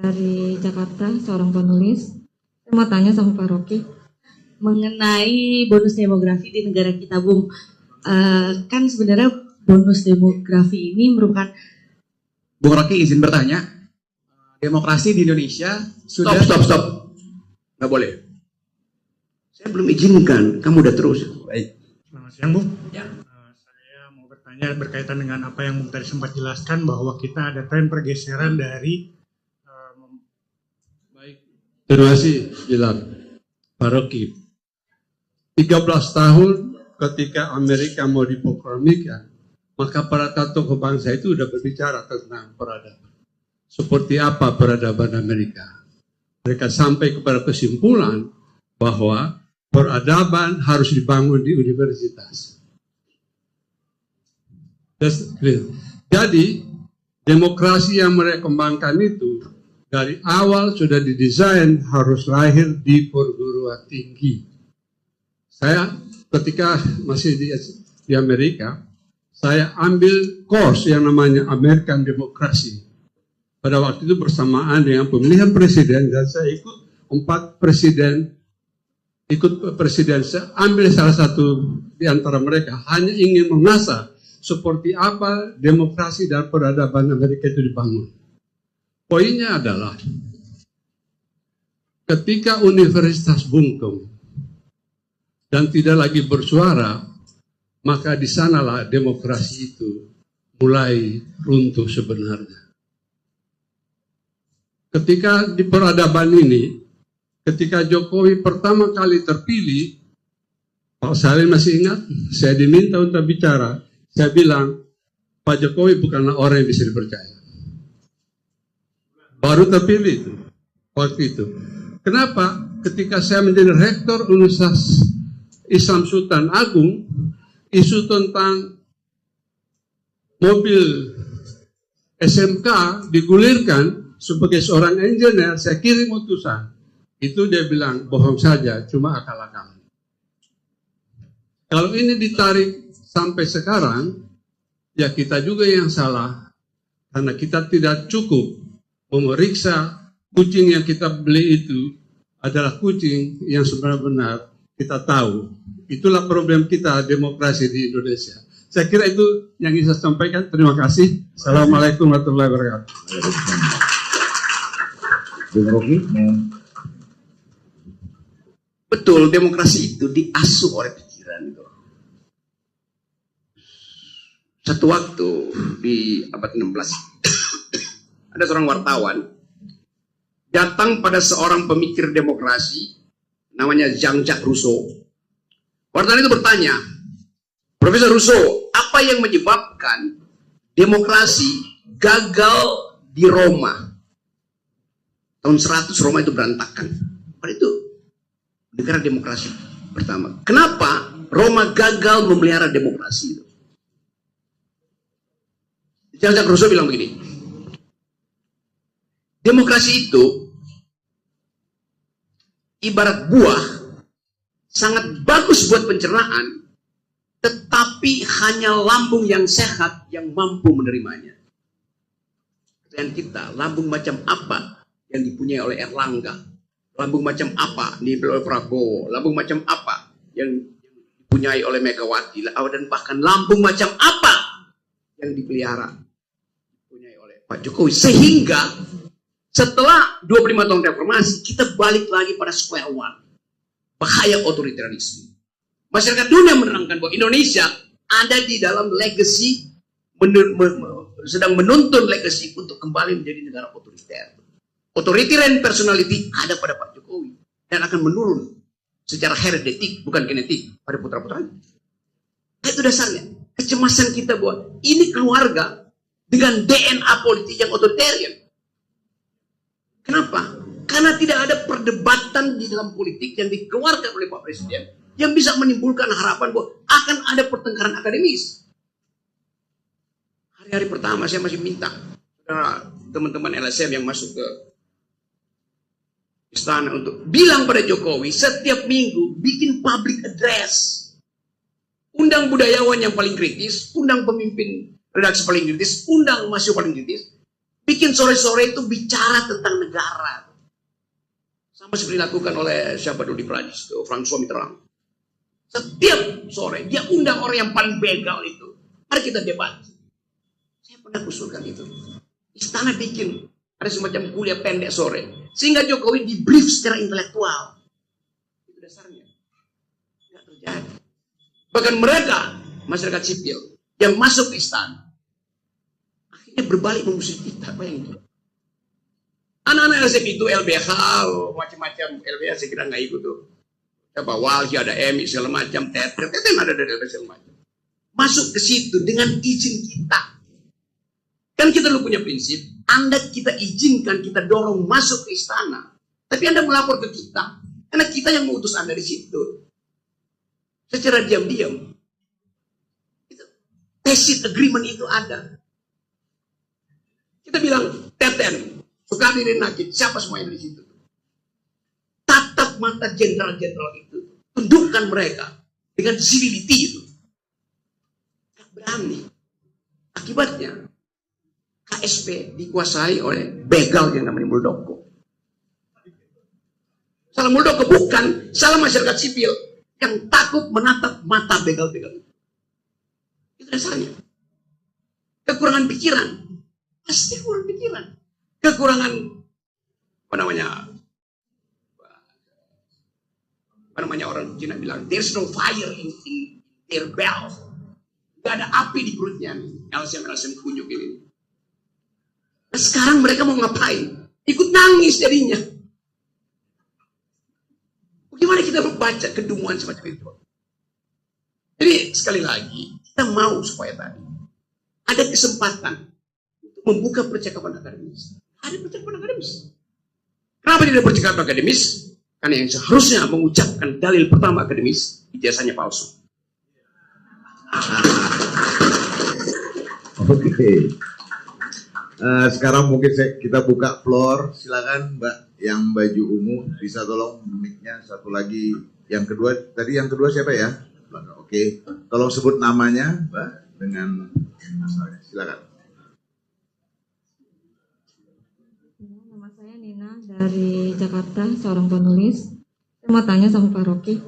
dari Jakarta, seorang penulis. Saya mau tanya sama Pak Rocky mengenai bonus demografi di negara kita, Bung. Kan sebenarnya bonus demografi ini merupakan... Bung Rocky izin bertanya, demokrasi di Indonesia sudah... Stop. Nggak boleh. Saya belum izinkan, kamu udah terus. Baik. Selamat siang, Bung. Ya. Saya mau bertanya berkaitan dengan apa yang Bung tadi sempat jelaskan bahwa kita ada tren pergeseran dari... Baik. Terima kasih, Jilat. Pak Rocky. 13 tahun ketika Amerika mau diproklamikan, maka para tokoh bangsa itu sudah berbicara tentang peradaban. Seperti apa peradaban Amerika? Mereka sampai kepada kesimpulan bahwa peradaban harus dibangun di universitas. Jadi, demokrasi yang mereka kembangkan itu dari awal sudah didesain harus lahir di perguruan tinggi. Saya ketika masih di Amerika, saya ambil course yang namanya American Democracy. Pada waktu itu bersamaan dengan pemilihan presiden dan saya ikut 4 presiden, saya ambil salah satu di antara mereka, hanya ingin mengasah seperti apa demokrasi dan peradaban Amerika itu dibangun. Poinnya adalah ketika universitas bungkam dan tidak lagi bersuara, maka di sanalah demokrasi itu mulai runtuh sebenarnya. Ketika di peradaban ini, ketika Jokowi pertama kali terpilih, Pak Salim masih ingat, saya diminta untuk bicara, saya bilang, Pak Jokowi bukanlah orang yang bisa dipercaya. Baru terpilih itu, waktu itu. Kenapa? Ketika saya menjadi rektor Universitas Islam Sultan Agung, isu tentang mobil SMK digulirkan sebagai seorang engineer, saya kirim utusan. Itu dia bilang, bohong saja, cuma akal-akalan. Kalau ini ditarik sampai sekarang, ya kita juga yang salah. Karena kita tidak cukup memeriksa kucing yang kita beli itu adalah kucing yang sebenar-benar kita tahu. Itulah problem kita demokrasi di Indonesia. Saya kira itu yang bisa saya sampaikan. Terima kasih. Assalamualaikum warahmatullahi wabarakatuh. Bung Rocky. Betul, demokrasi itu diasuh oleh pikiran. Satu waktu di abad 16, ada seorang wartawan datang pada seorang pemikir demokrasi namanya Jean-Jacques Rousseau. Wartawan itu bertanya, Profesor Rousseau, apa yang menyebabkan demokrasi gagal di Roma? Tahun 100 Roma itu berantakan. Pada itu negara demokrasi pertama. Kenapa Roma gagal memelihara demokrasi itu? Jean-Jacques Rousseau bilang begini, demokrasi itu ibarat buah, sangat bagus buat pencernaan, tetapi hanya lambung yang sehat yang mampu menerimanya. Dan kita, lambung macam apa yang dipunyai oleh Erlangga? Lambung macam apa nih oleh Prabowo? Lambung macam apa yang dipunyai oleh Megawati? Dan bahkan lambung macam apa yang dipelihara dipunyai oleh Pak Jokowi? Sehingga setelah 25 tahun reformasi, kita balik lagi pada square one. Bahaya otoritarianisme. Masyarakat dunia menerangkan bahwa Indonesia ada di dalam legacy, sedang menuntun legacy untuk kembali menjadi negara otoriter. Authoritarian personality ada pada Pak Jokowi dan akan menurun secara heredetik, bukan genetik, pada putra-putranya. Itu dasarnya. Kecemasan kita bahwa ini keluarga dengan DNA politik yang otoritarian. Kenapa? Karena tidak ada perdebatan di dalam politik yang dikeluarkan oleh Pak Presiden yang bisa menimbulkan harapan bahwa akan ada pertengkaran akademis. Hari-hari pertama saya masih minta teman-teman LSM yang masuk ke istana untuk bilang pada Jokowi setiap minggu bikin public address. Undang budayawan yang paling kritis, undang pemimpin redaksi paling kritis, undang mahasiswa paling kritis. bikin sore-sore itu bicara tentang negara. Sama seperti dilakukan oleh siapa dulu di Prancis, itu François Mitterrand. Setiap sore dia undang orang yang paling begal itu. Mari kita debat. Saya pernah usulkan itu. Istana bikin ada semacam kuliah pendek sore, sehingga Jokowi di brief secara intelektual. Itu dasarnya. Nggak terjadi. Bahkan mereka, masyarakat sipil, yang masuk ke istana, akhirnya berbalik memusuhi kita. Bayangin. Anak-anak LSM itu LBH, macam-macam LBH saya kira nggak ikut tuh. Apa Walhi, ada MI, segala macam, tetel ada dari segala macam. Masuk ke situ dengan izin kita. Kan kita dulu punya prinsip, Anda kita izinkan, kita dorong masuk ke istana. Tapi Anda melapor ke kita, karena kita yang mengutus Anda di situ. Secara diam-diam. Tacit agreement itu ada. Kita bilang, Teten, Soekarno Nakit, siapa semua yang di situ? Tatap mata jenderal-jenderal itu, tundukkan mereka dengan civility itu. Gak berani. Akibatnya, KSP dikuasai oleh begal yang namanya Muldoko. Salah Muldoko bukan, salah masyarakat sipil yang takut menatap mata begal-begal itu. Itu dasarnya. Kekurangan pikiran. Pasti kurang pikiran. Kekurangan apa namanya orang Cina bilang there's no fire in their bells. Gak ada api di perutnya. LSM kunyuk ini. Nah, sekarang mereka mau ngapain? Ikut nangis jadinya. Bagaimana kita membaca kedunguan semacam itu? Jadi sekali lagi kita mau supaya tadi ada kesempatan untuk membuka percakapan akademis. Ada percakapan akademis. Kenapa tidak percakapan akademis? Karena yang seharusnya mengucapkan dalil pertama akademis, ijazahnya palsu. Oke. Sekarang mungkin kita buka floor. Silakan Mbak yang baju ungu, bisa tolong mic-nya satu lagi. Yang kedua, tadi yang kedua siapa ya? Oke. Tolong sebut namanya Mbak dengan asalnya. Silakan. Nama saya Nina dari Jakarta, seorang penulis. Saya mau tanya sama Pak Rocky.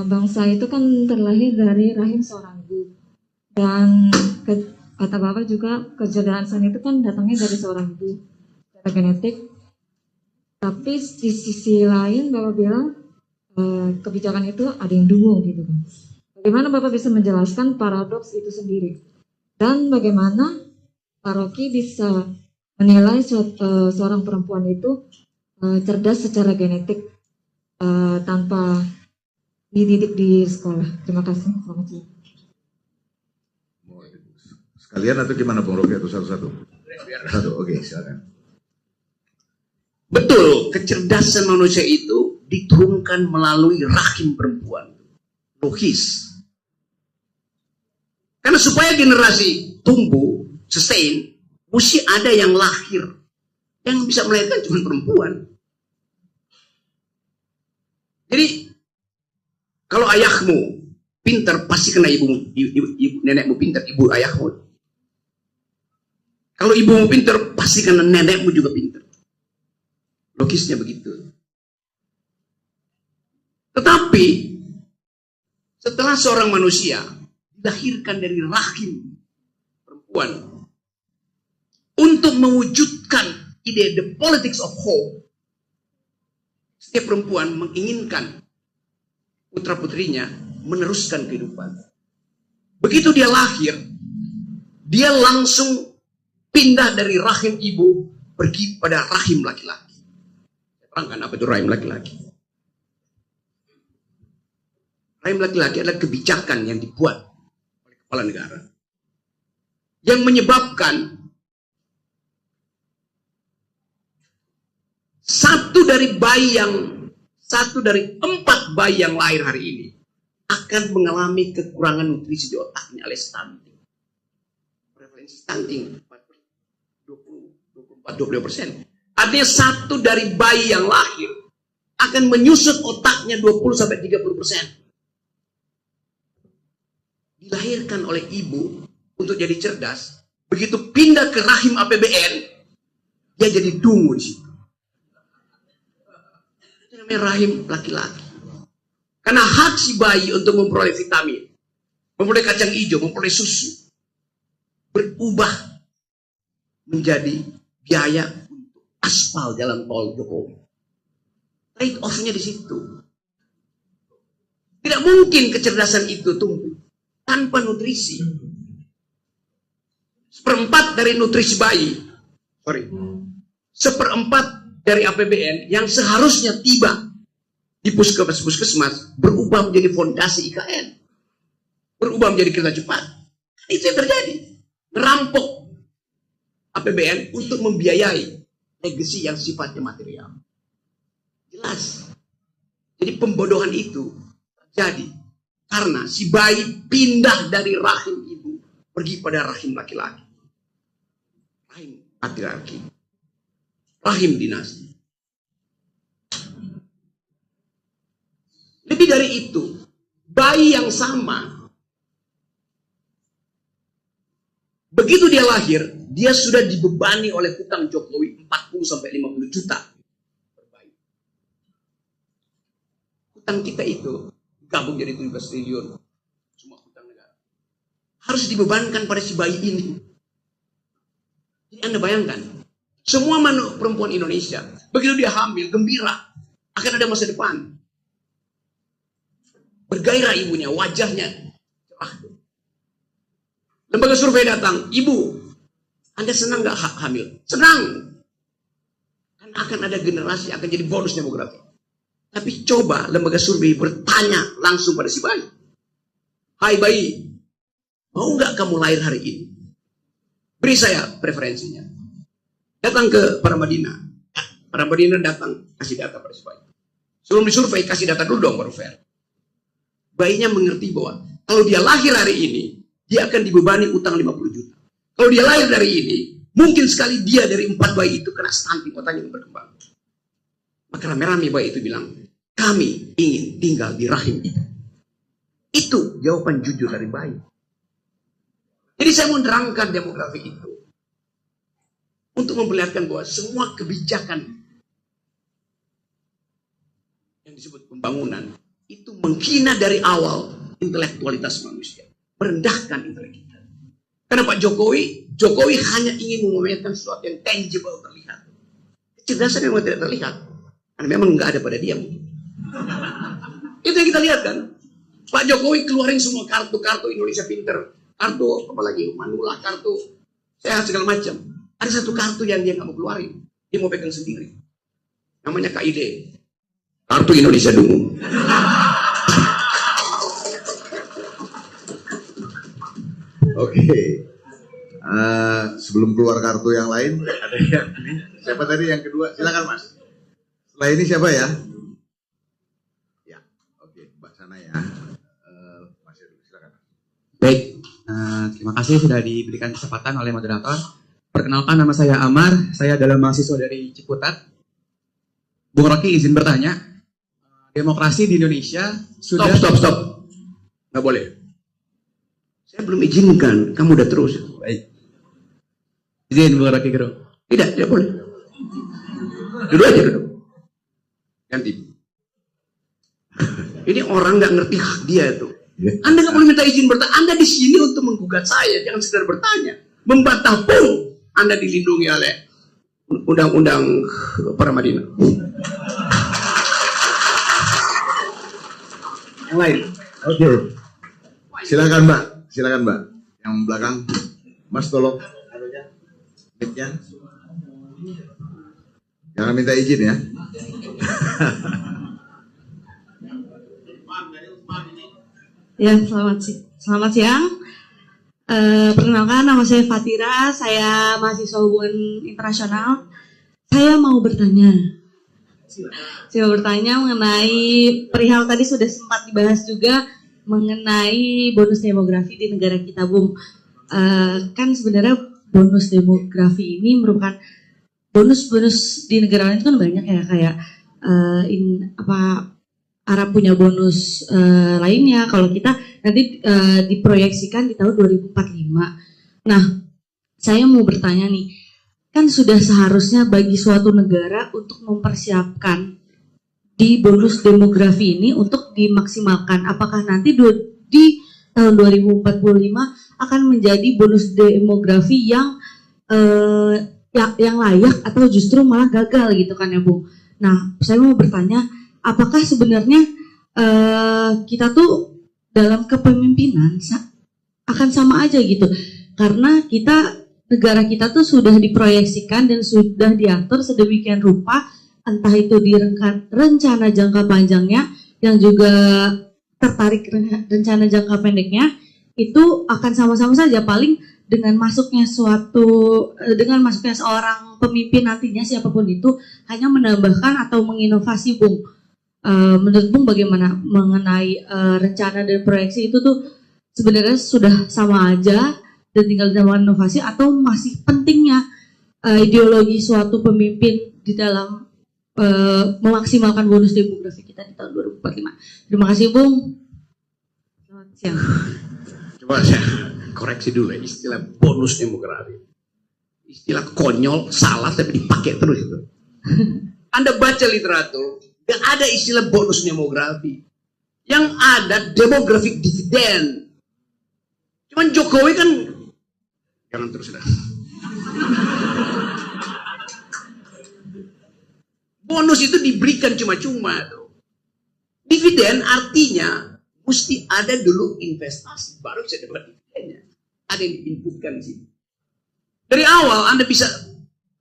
Bangsa itu kan terlahir dari rahim seorang ibu. Dan kata Bapak juga kecerdasan itu kan datangnya dari seorang ibu secara genetik. Tapi di sisi lain Bapak bilang kebijakan itu ada yang dukung gitu kan. Bagaimana Bapak bisa menjelaskan paradoks itu sendiri? Dan bagaimana Pak Rocky bisa menilai seorang perempuan itu cerdas secara genetik tanpa dididik di sekolah? Terima kasih. Selamat siang. Sekalian atau gimana Bung Rocky atau satu-satu? Satu, oke, silakan. Betul, kecerdasan manusia itu diturunkan melalui rahim perempuan. Logis. Karena supaya generasi tumbuh, sustain, mesti ada yang lahir. Yang bisa melahirkan cuma perempuan. Jadi, kalau ayahmu pintar, pasti kena ibu nenekmu pintar, ibu ayahmu. Kalau ibumu pintar, pasti kena nenekmu juga pintar. Logisnya begitu. Tetapi setelah seorang manusia dilahirkan dari rahim perempuan untuk mewujudkan ide the politics of hope, setiap perempuan menginginkan putra-putrinya meneruskan kehidupan. Begitu dia lahir, dia langsung pindah dari rahim ibu pergi pada rahim laki-laki. Terangkan apa itu rahim laki-laki? Rahim laki-laki adalah kebijakan yang dibuat oleh kepala negara yang menyebabkan satu dari 4 bayi yang lahir hari ini akan mengalami kekurangan nutrisi di otaknya oleh stunting. Prevalensi stunting 24-25%. Artinya 1 dari bayi yang lahir akan menyusut otaknya 20-30%. Dilahirkan oleh ibu untuk jadi cerdas, begitu pindah ke rahim APBN, dia jadi dungu di situ. Itu namanya rahim laki-laki. Karena hak si bayi untuk memperoleh vitamin, memperoleh kacang hijau, memperoleh susu, berubah menjadi biaya untuk aspal jalan tol Jokowi. Trade off-nya di situ. Tidak mungkin kecerdasan itu tumbuh tanpa nutrisi. 1/4 dari nutrisi bayi, 1/4 dari APBN yang seharusnya tiba di puskesmas berubah menjadi fondasi IKN, berubah menjadi kereta cepat. Itu yang terjadi. Merampok APBN untuk membiayai legacy yang sifatnya material. Jelas. Jadi pembodohan itu terjadi karena si bayi pindah dari rahim ibu pergi pada rahim laki-laki. Rahim patriarki. Rahim dinasti. Lebih dari itu, bayi yang sama, begitu dia lahir, dia sudah dibebani oleh hutang Jokowi 40-50 juta. Hutang kita itu gabung jadi 17 triliun. Semua hutang negara. Harus dibebankan pada si bayi ini. Jadi Anda bayangkan, semua perempuan Indonesia, begitu dia hamil, gembira, akan ada masa depan. Bergairah ibunya, wajahnya cerah. Lembaga survei datang, ibu, Anda senang nggak hamil? Senang. Kan akan ada generasi yang akan jadi bonus demografi. Tapi coba lembaga survei bertanya langsung pada si bayi. Hai bayi, mau nggak kamu lahir hari ini? Beri saya preferensinya. Datang ke Paramadina. Paramadina datang, kasih data pada si bayi. Sebelum disurvei, kasih data dulu dong baru fair. Bayinya mengerti bahwa kalau dia lahir hari ini, dia akan dibebani utang 50 juta. Kalau dia lahir dari ini, mungkin sekali dia dari 4 bayi itu kena stunting, otaknya berkembang. Maka rame-rame bayi itu bilang, kami ingin tinggal di rahim itu. Itu jawaban jujur dari bayi. Jadi saya mau menerangkan demografi itu. Untuk memperlihatkan bahwa semua kebijakan yang disebut pembangunan, itu menghina dari awal intelektualitas manusia. Merendahkan intelek kita. Karena Pak Jokowi hanya ingin memamerkan sesuatu yang tangible, terlihat. Kecerdasan memang tidak terlihat. Karena memang nggak ada pada dia. Itu yang kita lihat kan. Pak Jokowi keluarin semua kartu-kartu Indonesia Pinter. Kartu, apalagi Manula, kartu sehat segala macam. Ada satu kartu yang dia nggak mau keluarin. Dia mau pegang sendiri. Namanya KID. Kartu Indonesia Dungu. Oke. Sebelum keluar kartu yang lain, ada yang ini. Siapa tadi yang kedua? Silakan Mas. Setelah ini siapa ya? Ya, oke, Mbak Sana ya. Mas Heru, silakan. Baik, terima kasih sudah diberikan kesempatan oleh moderator. Perkenalkan, nama saya Amar, saya adalah mahasiswa dari Ciputat. Bung Rocky izin bertanya, demokrasi di Indonesia sudah... Stop. Nggak boleh. Saya belum izinkan, kamu udah terus. Baik. Izin Bung Rocky Gerung. Tidak boleh. Duduk aja, duduk. Ganti. Ini orang nggak ngerti hak dia itu. Anda nggak boleh minta izin bertanya. Anda di sini untuk menggugat saya, jangan sekedar bertanya. Membantah pun Anda dilindungi oleh undang-undang Paramadina. Yang lain. Oke. Silakan Mbak. Yang belakang. Mas tolong. Mic-nya. Jangan minta izin ya. Ya, selamat siang. Perkenalkan, nama saya Fatira, saya mahasiswa hubungan internasional. Saya mau bertanya mengenai perihal tadi sudah sempat dibahas juga mengenai bonus demografi di negara kita, Bung. Kan sebenarnya bonus demografi ini merupakan bonus-bonus di negara lain itu kan banyak ya, kayak Arab punya bonus lainnya. Kalau kita nanti diproyeksikan di tahun 2045. Nah, saya mau bertanya nih, kan sudah seharusnya bagi suatu negara untuk mempersiapkan di bonus demografi ini untuk dimaksimalkan. Apakah nanti di tahun 2045 akan menjadi bonus demografi yang layak atau justru malah gagal gitu kan ya Bu? Nah, saya mau bertanya, apakah sebenarnya kita tuh dalam kepemimpinan akan sama aja gitu? Karena negara kita tuh sudah diproyeksikan dan sudah diatur sedemikian rupa, entah itu di rencana jangka panjangnya yang juga tertarik rencana jangka pendeknya, itu akan sama-sama saja. Paling dengan masuknya seorang pemimpin nantinya siapapun itu hanya menambahkan atau menginovasi, Bung. Menurut Bung bagaimana mengenai rencana dan proyeksi itu tuh sebenarnya sudah sama aja dan tinggal ditambahkan inovasi, atau masih pentingnya ideologi suatu pemimpin di dalam memaksimalkan bonus demografi kita di tahun 2045. Terima kasih, Bung. Selamat siang. Coba saya koreksi dulu ya, istilah bonus demografi. Istilah konyol, salah, tapi dipakai terus itu. Anda baca literatur, gak ada istilah bonus demografi. Yang ada demographic dividend. Cuman Jokowi kan, jangan terus dah. Bonus itu diberikan cuma-cuma tuh. Dividen artinya mesti ada dulu investasi baru bisa dapat dividennya. Ada yang diinputkan di sini. Dari awal Anda bisa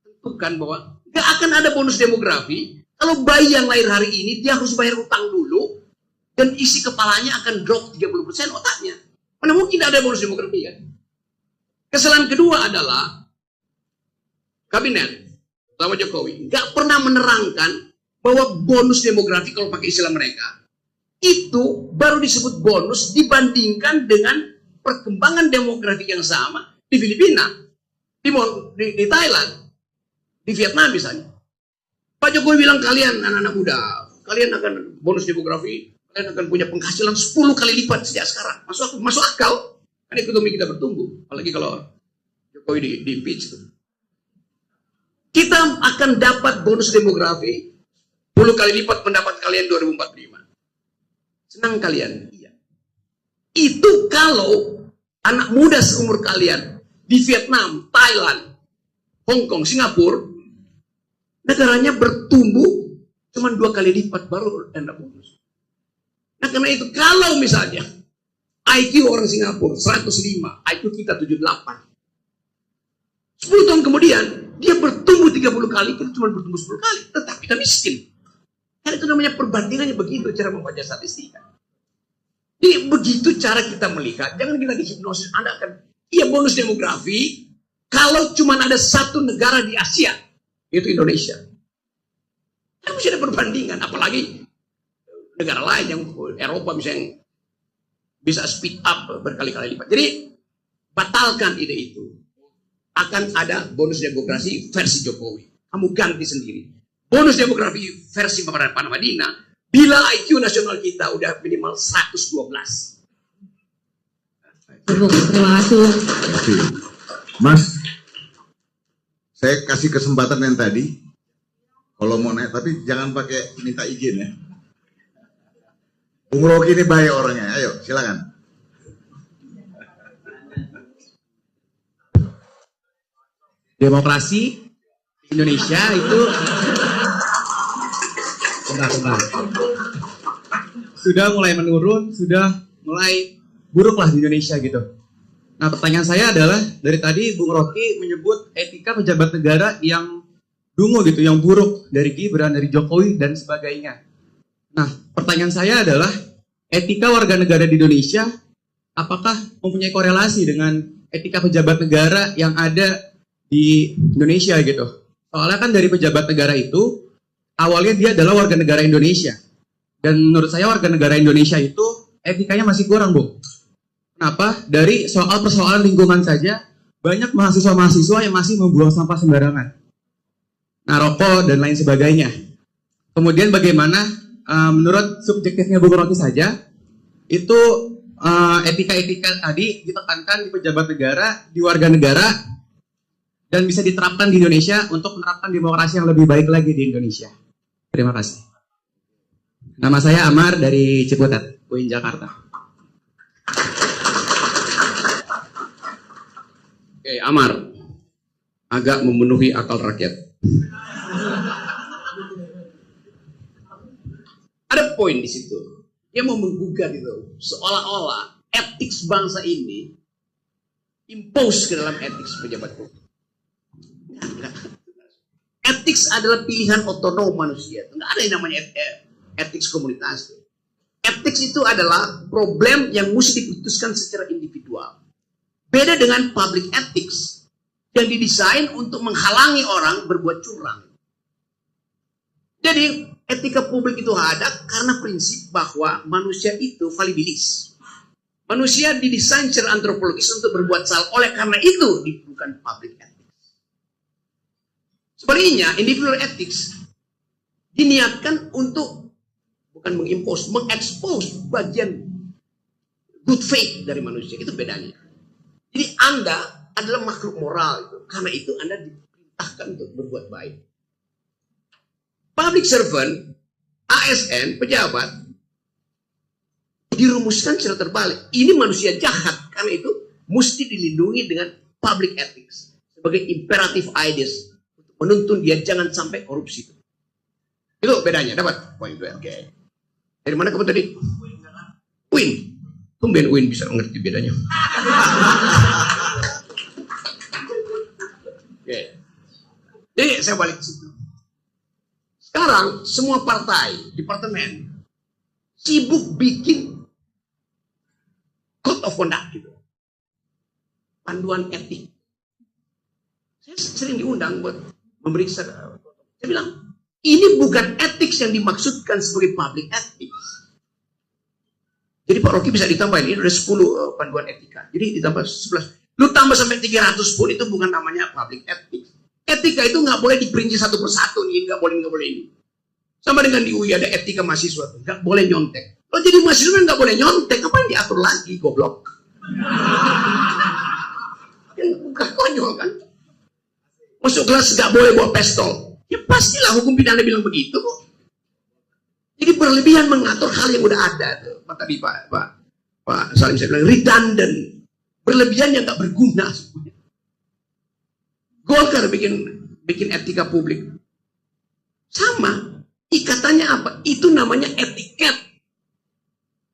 tentukan bahwa nggak akan ada bonus demografi kalau bayi yang lahir hari ini dia harus bayar utang dulu dan isi kepalanya akan drop 30% otaknya. Mana mungkin ada bonus demografi kan? Kesalahan kedua adalah kabinet sama Jokowi nggak pernah menerangkan bahwa bonus demografi, kalau pakai istilah mereka, itu baru disebut bonus dibandingkan dengan perkembangan demografi yang sama di Filipina, di Thailand, di Vietnam misalnya. Pak Jokowi bilang, kalian anak-anak muda, kalian akan bonus demografi, kalian akan punya penghasilan 10 kali lipat sejak sekarang. Masuk akal, kan ekonomi kita bertumbuh, apalagi kalau Jokowi di pitch itu. Kita akan dapat bonus demografi 10 kali lipat pendapat kalian 2045. Senang kalian? Iya. Itu kalau anak muda seumur kalian di Vietnam, Thailand, Hong Kong, Singapura, negaranya bertumbuh cuma 2 kali lipat baru Anda bonus. Nah karena itu kalau misalnya IQ orang Singapura 105, IQ kita 78. 10 tahun kemudian dia bertumbuh 30 kali, kita cuma bertumbuh 10 kali, tetapi kita miskin. Kan itu namanya perbandingannya begitu cara membaca statistik. Jadi begitu cara kita melihat, jangan kita dihipnosis. Anda akan, iya bonus demografi kalau cuma ada satu negara di Asia, yaitu Indonesia. Kan mesti ada perbandingan, apalagi negara lain yang Eropa misalnya bisa speed up berkali-kali lipat. Jadi batalkan ide itu. Akan ada bonus demografi versi Jokowi. Kamu ganti sendiri. Bonus demografi versi Pak Madinah, bila IQ nasional kita udah minimal 112. Terima kasih. Mas, saya kasih kesempatan yang tadi. Kalau mau naik, tapi jangan pakai minta izin ya. Bung Rocky ini baik orangnya. Ayo, silakan. Demokrasi di Indonesia itu sudah mulai menurun, sudah mulai buruk lah di Indonesia gitu. Nah pertanyaan saya adalah, dari tadi Bung Rocky menyebut etika pejabat negara yang dungu gitu, yang buruk, dari Gibran, dari Jokowi dan sebagainya. Nah pertanyaan saya adalah, etika warga negara di Indonesia apakah mempunyai korelasi dengan etika pejabat negara yang ada di Indonesia gitu? Soalnya kan dari pejabat negara itu awalnya dia adalah warga negara Indonesia, dan menurut saya warga negara Indonesia itu etikanya masih kurang, Bu. Kenapa? Dari soal persoalan lingkungan saja banyak mahasiswa-mahasiswa yang masih membuang sampah sembarangan, rokok dan lain sebagainya. Kemudian bagaimana menurut subjektifnya Bung Rocky saja itu etika-etika tadi ditekankan di pejabat negara, di warga negara, dan bisa diterapkan di Indonesia untuk menerapkan demokrasi yang lebih baik lagi di Indonesia. Terima kasih. Nama saya Amar dari Ciputat, UIN Jakarta. Oke, Amar. Agak memenuhi akal rakyat. Ada poin di situ. Dia mau menggugat itu. Seolah-olah etik bangsa ini impose ke dalam etik pejabat publik. Etik adalah pilihan otonom manusia. Tidak ada yang namanya etik komunitas. Etik itu adalah problem yang mesti diputuskan secara individual. Beda dengan public ethics yang didesain untuk menghalangi orang berbuat curang. Jadi etika publik itu ada karena prinsip bahwa manusia itu falibilis. Manusia didesain secara antropologis untuk berbuat salah. Oleh karena itu diperlukan public ethics. Sebaliknya, individual ethics diniatkan untuk bukan mengimpose, mengekspos bagian good faith dari manusia. Itu bedanya. Jadi Anda adalah makhluk moral itu. Karena itu Anda diperintahkan untuk berbuat baik. Public servant, ASN, pejabat, dirumuskan secara terbalik. Ini manusia jahat. Karena itu mesti dilindungi dengan public ethics. Sebagai imperative ideas. Untuk menuntun dia jangan sampai korupsi. Itu bedanya. Dapat poin gue. Oke. Dari mana kamu tadi? UIN. Tumben UIN bisa mengerti bedanya. Oke. Jadi saya balik ke situ. Sekarang semua partai, departemen sibuk bikin code of conduct gitu. Panduan etik. Saya sering diundang buat memeriksa. Saya bilang, ini bukan etik yang dimaksudkan sebagai public ethics. Jadi Pak Rocky bisa ditambahin, ini ada 10 panduan etika. Jadi ditambah 11. Lu tambah sampai 300 pun itu bukan namanya public ethics. Etika itu nggak boleh diperinci satu persatu nih, nggak boleh ini. Sama dengan di UI ada etika mahasiswa, nggak boleh nyontek. Lo jadi mahasiswa nggak boleh nyontek, apa yang diatur lagi, goblok? Bukan konyol kan? Masuk kelas nggak boleh bawa pistol. Ya pastilah hukum pidana bilang begitu kok. Jadi berlebihan mengatur hal yang udah ada. Tuh. Tadi Pak Salim saya bilang redundant, berlebihan yang nggak berguna sebenarnya. Golkar bikin etika publik. Sama. Ikatannya apa? Itu namanya etiket.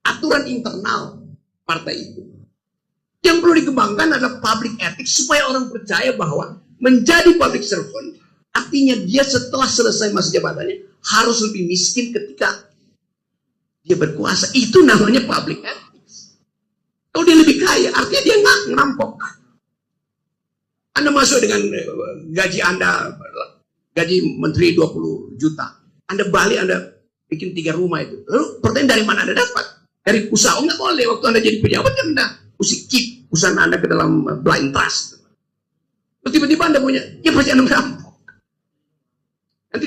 Aturan internal partai itu. Yang perlu dikembangkan adalah public ethics supaya orang percaya bahwa menjadi public servant artinya dia setelah selesai masa jabatannya harus lebih miskin ketika dia berkuasa. Itu namanya public ethics. Kalau dia lebih kaya artinya dia nggak ngerampok. Anda masuk dengan gaji Anda, gaji menteri 20 juta. Anda balik, Anda bikin 3 rumah itu. Lalu pertanyaan dari mana Anda dapat? Dari usaha? Oh, nggak boleh. Waktu Anda jadi pejabat kan Anda mesti keep usaha Anda ke dalam blind trust. Lalu tiba-tiba Anda punya, ya pasti Anda merampok. Nanti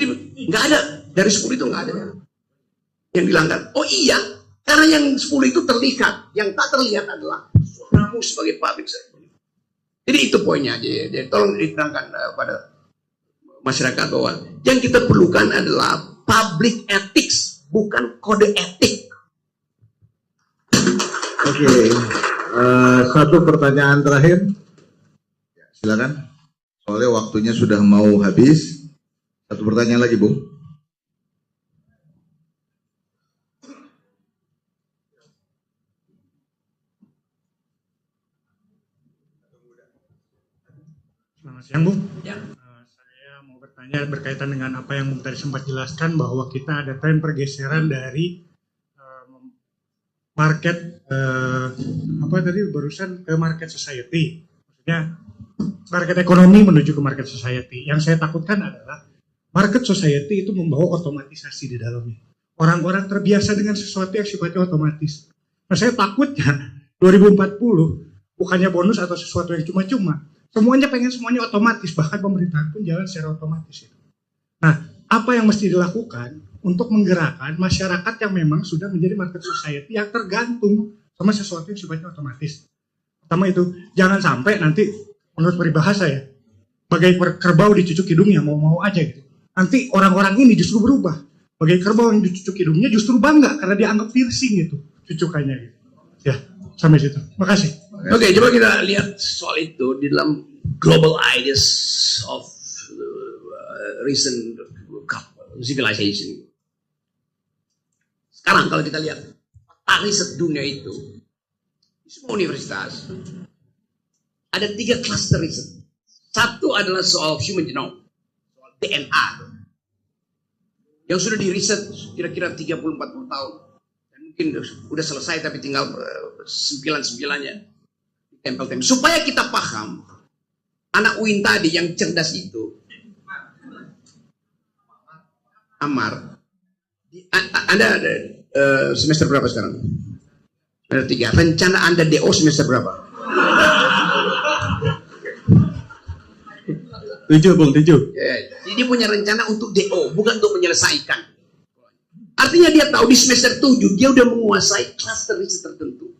nggak ada. Dari 10 itu nggak ada yang dilanggar. Oh iya, karena yang 10 itu terlihat. Yang tak terlihat adalah suaramu sebagai public servant. Jadi itu poinnya aja. Jadi tolong diterangkan pada masyarakat bahwa yang kita perlukan adalah public ethics, bukan kode etik. Oke, satu pertanyaan terakhir. Ya, silakan. Soalnya waktunya sudah mau habis. Satu pertanyaan lagi, Bung. Selamat siang, Bung. Ya. Saya mau bertanya berkaitan dengan apa yang Bung tadi sempat jelaskan bahwa kita ada tren pergeseran dari market apa tadi barusan ke market society. Maksudnya market ekonomi menuju ke market society. Yang saya takutkan adalah market society itu membawa otomatisasi di dalamnya. Orang-orang terbiasa dengan sesuatu yang sifatnya otomatis. Nah, saya takutnya 2040 bukannya bonus atau sesuatu yang cuma-cuma. Semuanya pengen semuanya otomatis, bahkan pemerintahan pun jalan secara otomatis. Nah, apa yang mesti dilakukan untuk menggerakkan masyarakat yang memang sudah menjadi market society yang tergantung sama sesuatu yang sifatnya otomatis. Pertama itu, jangan sampai nanti menurut peribahasa ya, Bagai kerbau dicucuk hidungnya mau-mau aja gitu. Nanti orang-orang ini justru berubah. Bagai kerbau yang dicucuk hidungnya justru bangga karena dianggap piercing gitu cucukannya gitu. Ya, sampai situ. Makasih. Oke, coba kita lihat soal itu di dalam global ideas of recent civilization. Sekarang kalau kita lihat peta riset dunia itu, di semua universitas ada 3 cluster riset. Satu adalah soal human genome, soal DNA, yang sudah diriset kira-kira 30-40 tahun. Dan mungkin sudah selesai tapi tinggal 9-9-nya ditempel-tempel. Supaya kita paham, anak UIN tadi yang cerdas itu, Amar, Anda semester berapa sekarang? Semester 3. Rencana Anda DO semester berapa? 7, Bung, 7. Jadi dia punya rencana untuk DO, bukan untuk menyelesaikan. Artinya dia tahu di semester 7 dia udah menguasai cluster riset tertentu.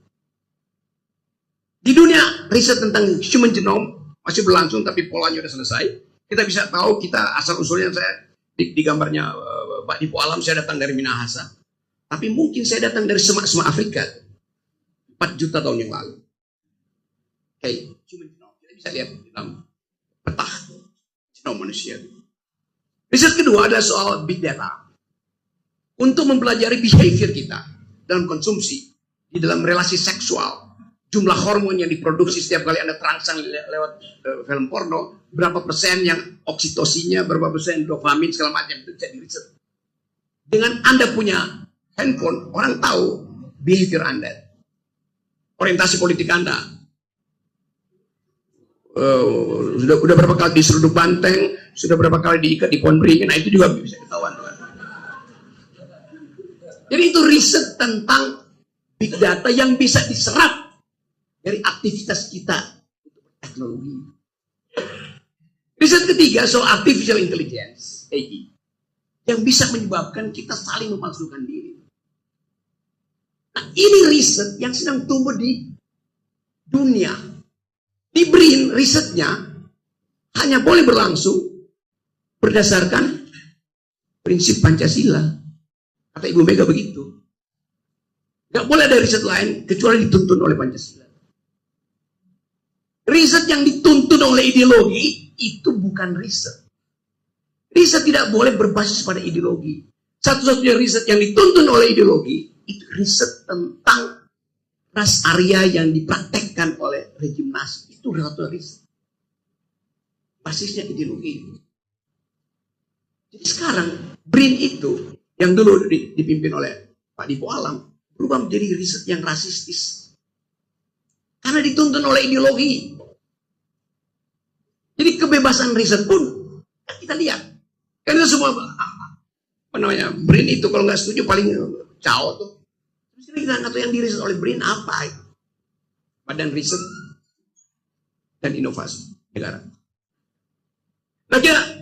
Di dunia riset tentang human genome masih berlangsung tapi polanya udah selesai. Kita bisa tahu kita asal usulnya saya di gambarnya Pak Dipo Alam, saya datang dari Minahasa. Tapi mungkin saya datang dari semak-semak Afrika 4 juta tahun yang lalu. Oke, human genome kita bisa lihat di dalam peta genome manusia. Riset kedua adalah soal big data. Untuk mempelajari behavior kita dalam konsumsi, di dalam relasi seksual, jumlah hormon yang diproduksi setiap kali Anda terangsang lewat film porno, berapa persen yang oksitosinnya, berapa persen dopamin, segala macam, itu jadi riset. Dengan Anda punya handphone, orang tahu behavior Anda, orientasi politik Anda. Sudah berapa kali diseruduk banteng, sudah berapa kali diikat di pohon beringin, nah itu juga bisa ketahuan. Jadi itu riset tentang big data yang bisa diserap dari aktivitas kita untuk teknologi. Riset ketiga soal artificial intelligence, AI, yang bisa menyebabkan kita saling memalsukan diri. Nah, ini riset yang sedang tumbuh di dunia. Di BRIN risetnya hanya boleh berlangsung berdasarkan prinsip Pancasila. Kata Ibu Mega begitu. Gak boleh ada riset lain kecuali dituntun oleh Pancasila. Riset yang dituntun oleh ideologi itu bukan riset. Riset tidak boleh berbasis pada ideologi. Satu-satunya riset yang dituntun oleh ideologi itu riset tentang ras Arya yang dipraktekkan oleh rejim Nazi. Itu satu riset. Basisnya ideologi. Jadi sekarang BRIN itu yang dulu dipimpin oleh Pak Dipo Alam berubah menjadi riset yang rasistis. Karena dituntun oleh ideologi. Jadi kebebasan riset pun kita lihat. Karena semua apa namanya BRIN itu kalau nggak setuju paling cao tuh. Terus kita nggak tahu yang diriset oleh BRIN apa itu. Badan Riset dan Inovasi Negara. Nah,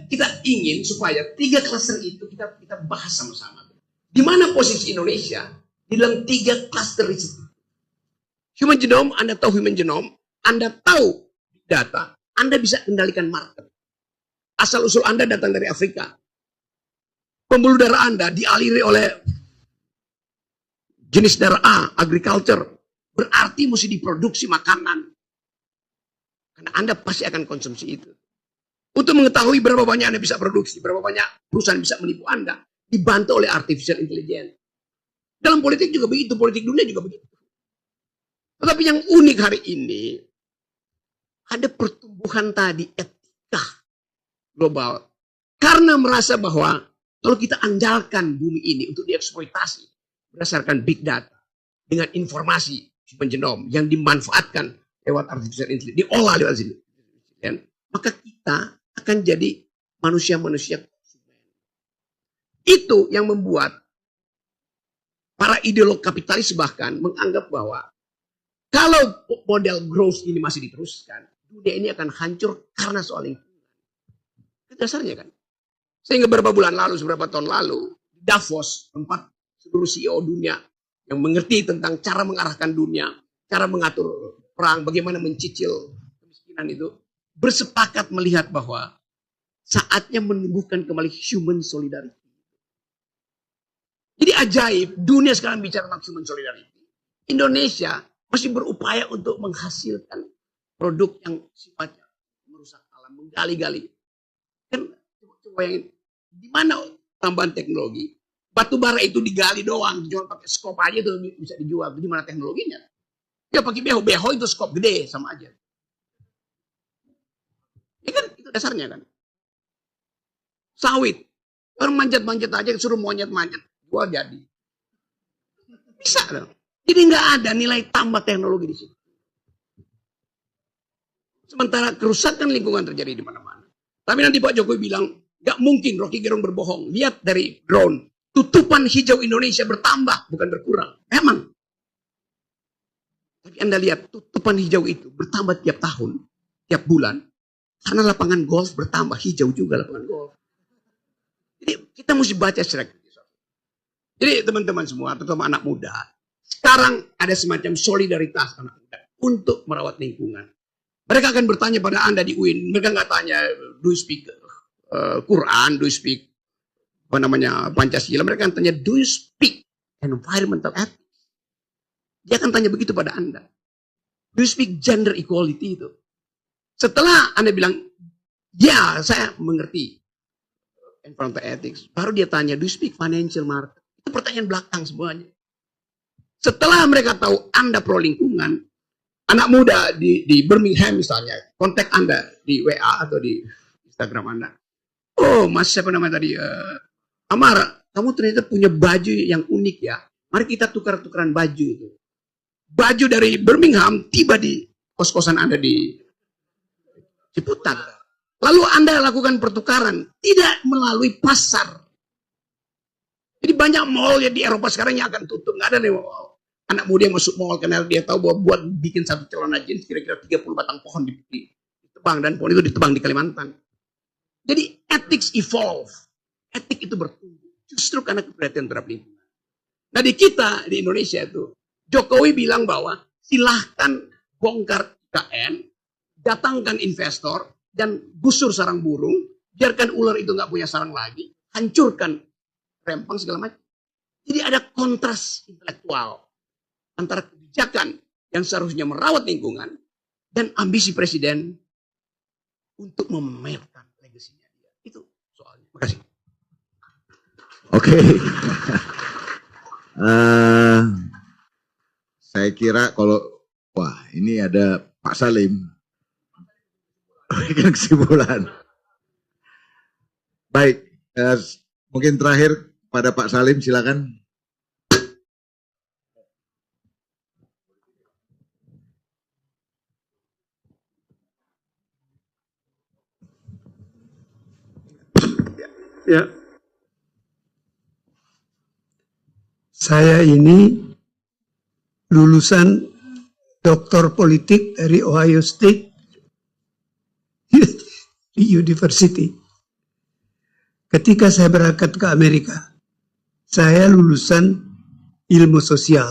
kita ingin supaya 3 klaster itu kita bahas sama-sama. Di mana posisi Indonesia di dalam 3 klaster riset? Human genome, Anda tahu human genome, Anda tahu data, Anda bisa kendalikan market. Asal usul Anda datang dari Afrika. Pembuluh darah Anda dialiri oleh jenis darah A, agriculture. Berarti mesti diproduksi makanan. Karena Anda pasti akan konsumsi itu. Untuk mengetahui berapa banyak Anda bisa produksi, berapa banyak perusahaan bisa menipu Anda, dibantu oleh artificial intelligence. Dalam politik juga begitu, politik dunia juga begitu. Tetapi yang unik hari ini, ada pertumbuhan tadi etika global. Karena merasa bahwa kalau kita andalkan bumi ini untuk dieksploitasi berdasarkan big data, dengan informasi human genome yang dimanfaatkan lewat artificial intelligence, diolah lewat sini, maka kita akan jadi manusia-manusia konsumen. Itu yang membuat para ideolog kapitalis bahkan menganggap bahwa kalau model growth ini masih diteruskan, dunia ini akan hancur karena soal lingkungan. Itu dasarnya kan. Sehingga beberapa bulan lalu, beberapa tahun lalu, Davos, tempat seluruh CEO dunia yang mengerti tentang cara mengarahkan dunia, cara mengatur perang, bagaimana mencicil kemiskinan itu, bersepakat melihat bahwa saatnya menumbuhkan kembali human solidarity. Jadi ajaib, dunia sekarang bicara tentang human solidarity. Indonesia masih berupaya untuk menghasilkan produk yang sifatnya merusak alam, menggali-gali. Kan coba bayangin, di mana tambahan teknologi? Batu bara itu digali doang, cuma pakai skop aja itu bisa dijual. Di mana teknologinya? Ya pakai beho itu skop gede sama aja. Ya kan itu dasarnya kan. Sawit, orang manjat-manjat aja suruh monyet-manjat, jual jadi. Bisa dong. Jadi nggak ada nilai tambah teknologi di situ. Sementara kerusakan lingkungan terjadi di mana-mana. Tapi nanti Pak Jokowi bilang, nggak mungkin Rocky Gerung berbohong. Lihat dari drone, tutupan hijau Indonesia bertambah, bukan berkurang. Emang. Tapi Anda lihat, tutupan hijau itu bertambah tiap tahun, tiap bulan. Karena lapangan golf bertambah, hijau juga lapangan golf. Jadi kita mesti baca secara kritis. Jadi teman-teman semua, terutama anak muda, sekarang ada semacam solidaritas anak muda untuk merawat lingkungan. Mereka akan bertanya pada Anda di UIN, mereka nggak tanya, do you speak Quran, do you speak Pancasila, mereka akan tanya, do you speak environmental ethics? Dia akan tanya begitu pada Anda. Do you speak gender equality itu? Setelah Anda bilang, ya saya mengerti environmental ethics, baru dia tanya, do you speak financial market? Itu pertanyaan belakang semuanya. Setelah mereka tahu Anda pro lingkungan, anak muda di Birmingham misalnya, kontak Anda di WA atau di Instagram Anda. Oh, Mas siapa namanya tadi? Amar, kamu ternyata punya baju yang unik ya. Mari kita tukar-tukaran baju itu. Baju dari Birmingham tiba di kos-kosan Anda di Ciputat. Lalu Anda lakukan pertukaran, tidak melalui pasar. Jadi banyak mall ya di Eropa sekarang yang akan tutup. Nggak ada nih anak muda yang masuk mall karena dia tahu bahwa buat bikin satu celana jeans kira-kira 30 batang pohon ditebang. Dan pohon itu ditebang di Kalimantan. Jadi ethics evolve. Etik itu bertumbuh. Justru karena keperhatian terhadap lingkungan. Nah di kita, di Indonesia itu, Jokowi bilang bahwa silahkan bongkar IKN, datangkan investor, dan gusur sarang burung, biarkan ular itu nggak punya sarang lagi, hancurkan rempang segala macam. Jadi ada kontras intelektual antara kebijakan yang seharusnya merawat lingkungan dan ambisi presiden untuk memamerkan legasinya dia. Itu soalnya. Makasih. Oke. Saya kira kalau wah ini ada Pak Salim. Berikan kesimpulan. Baik, mungkin terakhir pada Pak Salim silakan. Ya. Saya ini lulusan doktor politik dari Ohio State University. Ketika saya berangkat ke Amerika, saya lulusan ilmu sosial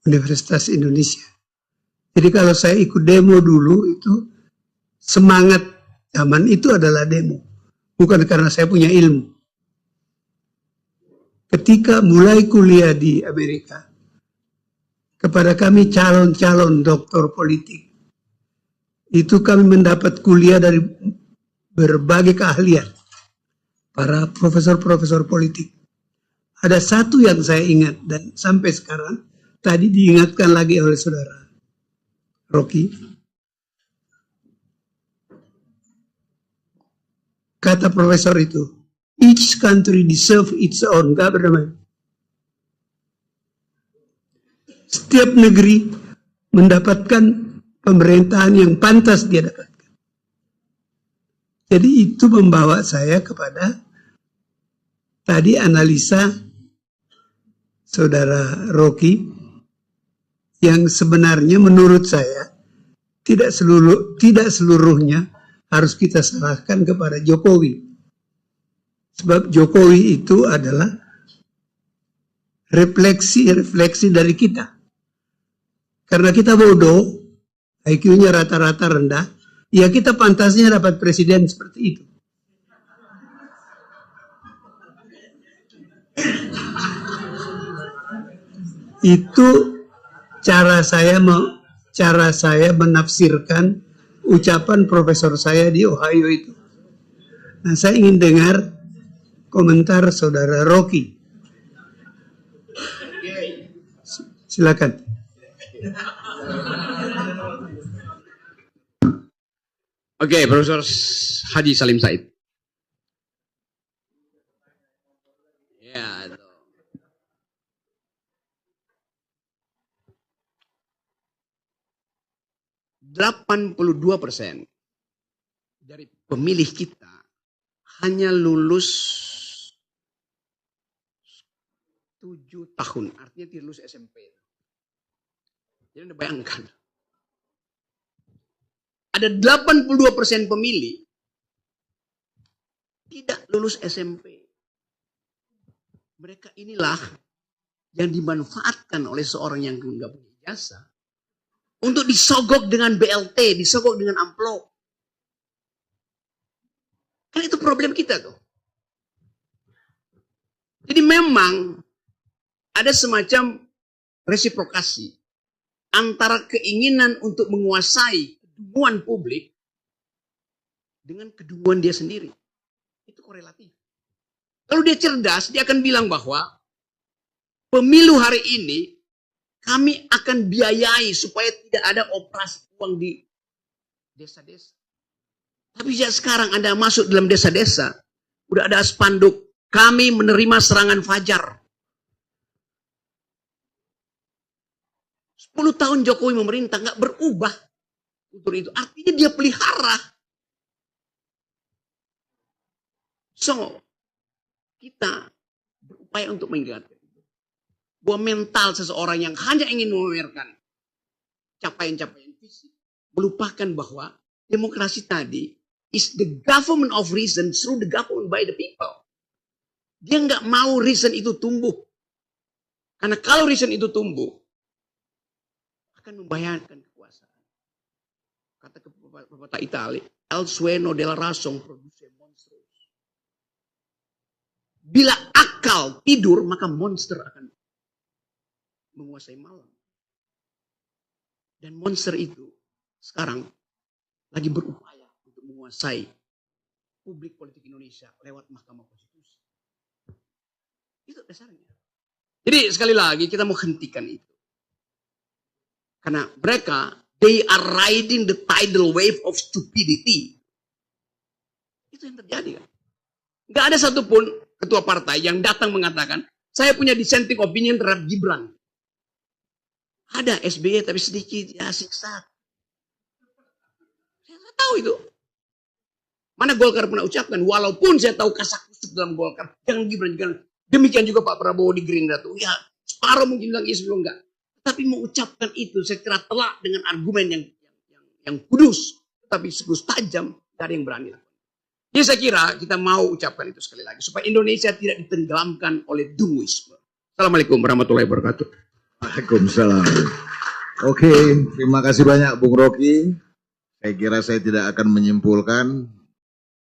Universitas Indonesia. Jadi kalau saya ikut demo dulu itu semangat zaman itu adalah demo. Bukan karena saya punya ilmu. Ketika mulai kuliah di Amerika, kepada kami calon-calon doktor politik, itu kami mendapat kuliah dari berbagai keahlian. Para profesor-profesor politik. Ada satu yang saya ingat dan sampai sekarang, tadi diingatkan lagi oleh saudara Rocky. Kata profesor itu, each country deserve its own government. Setiap negeri mendapatkan pemerintahan yang pantas dia dapatkan. Jadi itu membawa saya kepada tadi analisa saudara Rocky yang sebenarnya menurut saya tidak seluruhnya harus kita serahkan kepada Jokowi. Sebab Jokowi itu adalah refleksi dari kita. Karena kita bodoh, IQ-nya rata-rata rendah, Ya kita pantasnya dapat presiden seperti itu. Itu cara saya menafsirkan ucapan profesor saya di Ohio itu. Nah, saya ingin dengar komentar saudara Rocky. Silakan. Oke, Profesor Haji Salim Said. Ya, itu. %82 dari pemilih kita hanya lulus 7 tahun, artinya tidak lulus SMP. Jadi Anda bayangkan, ada 82% pemilih tidak lulus SMP. Mereka inilah yang dimanfaatkan oleh seorang yang nggak punya ijazah untuk disogok dengan BLT, disogok dengan amplop. Kan itu problem kita tuh. Jadi memang ada semacam resiprokasi antara keinginan untuk menguasai kedunguan publik dengan kedunguan dia sendiri. Itu korelatif. Kalau dia cerdas, dia akan bilang bahwa pemilu hari ini kami akan biayai supaya tidak ada operasi uang di desa-desa. Tapi ya sekarang Anda masuk dalam desa-desa, udah ada spanduk, kami menerima serangan fajar. 10 tahun Jokowi memerintah nggak berubah untuk itu. Artinya dia pelihara. So, kita berupaya untuk mengingatkan bahwa mental seseorang yang hanya ingin memamerkan capaian-capaian fisik, melupakan bahwa demokrasi tadi is the government of reason through the government by the people. Dia nggak mau reason itu tumbuh. Karena kalau reason itu tumbuh, akan membayangkan kekuasaan. Kata pepatah Itali, el sueno della razón produce monstros. Bila akal tidur, maka monster akan menguasai malam. Dan monster itu sekarang lagi berupaya untuk menguasai publik politik Indonesia lewat Mahkamah Konstitusi. Itu dasarnya. Jadi sekali lagi kita mau hentikan itu. Karena mereka, they are riding the tidal wave of stupidity. Itu yang terjadi kan. Gak ada satupun ketua partai yang datang mengatakan, saya punya dissenting opinion terhadap Gibran. Ada SBY tapi sedikit, ya siksa. Saya tahu itu. Mana Golkar pernah ucapkan, walaupun saya tahu kasak kusuk dalam Golkar, jangan Gibran, jangan. Demikian juga Pak Prabowo di Gerindra tuh, ya separuh mungkin bilang iya sebelum enggak. Tapi mengucapkan itu secara telak dengan argumen yang kudus, tapi sekudus tajam, gak ada yang berani. Jadi saya kira kita mau ucapkan itu sekali lagi, supaya Indonesia tidak ditenggelamkan oleh dunguisme. Assalamualaikum warahmatullahi wabarakatuh. Waalaikumsalam. Oke, terima kasih banyak Bung Rocky. Saya kira saya tidak akan menyimpulkan